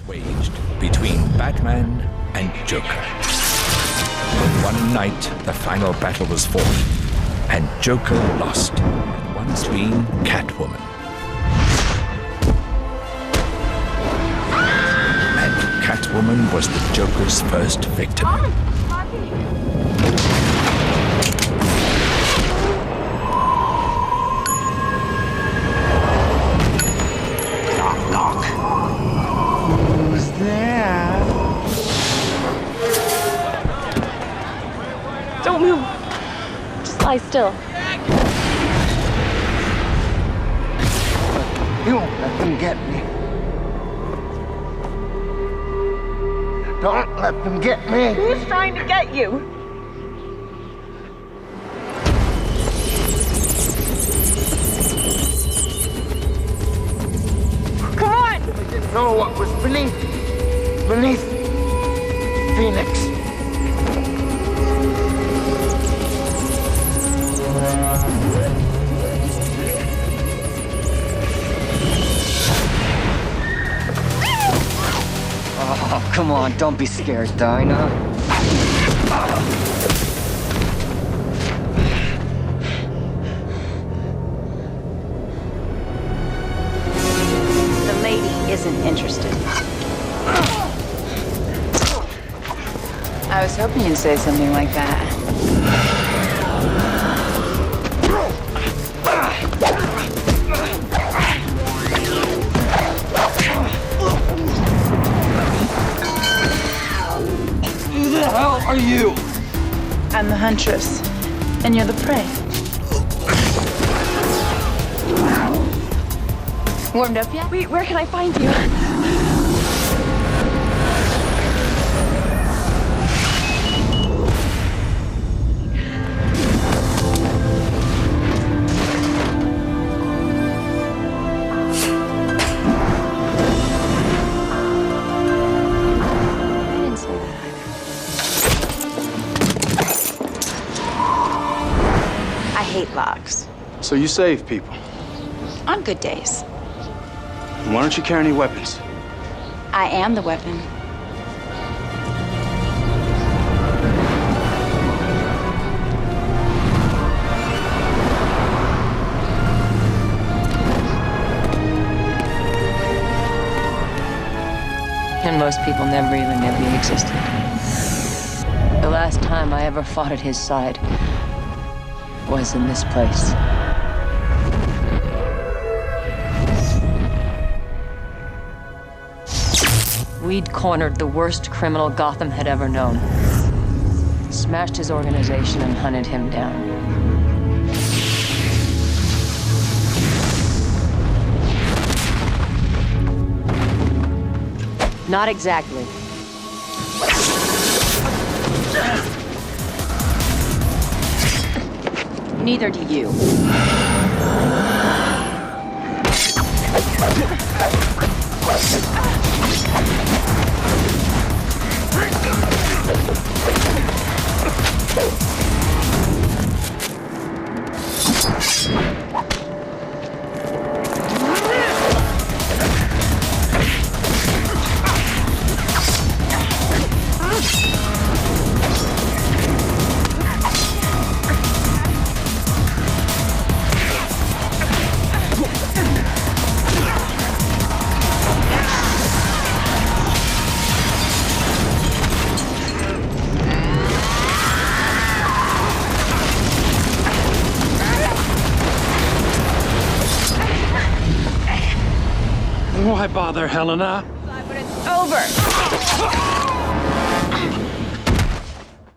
waged between Batman and Joker. But one night, the final battle was fought, and Joker lost, once being Catwoman. And Catwoman was the Joker's first victim. Knock, knock. Who's there? Don't move. Just lie still. You won't let them get me. Don't let them get me. Who's trying to get you? Come on! I didn't know what was beneath Phoenix. Oh, come on, don't be scared, Dinah. The lady isn't interested. I was hoping you'd say something like that. Who the hell are you? I'm the huntress, and you're the prey. Warmed up yet? Wait, where can I find you? I didn't say that either. I hate locks. So you save people. On good days. Why don't you carry any weapons? I am the weapon. And most people never even knew he existed. The last time I ever fought at his side was in this place. We'd cornered the worst criminal Gotham had ever known. Smashed his organization and hunted him down. Not exactly. Neither do you. Why bother, Helena? But it's over.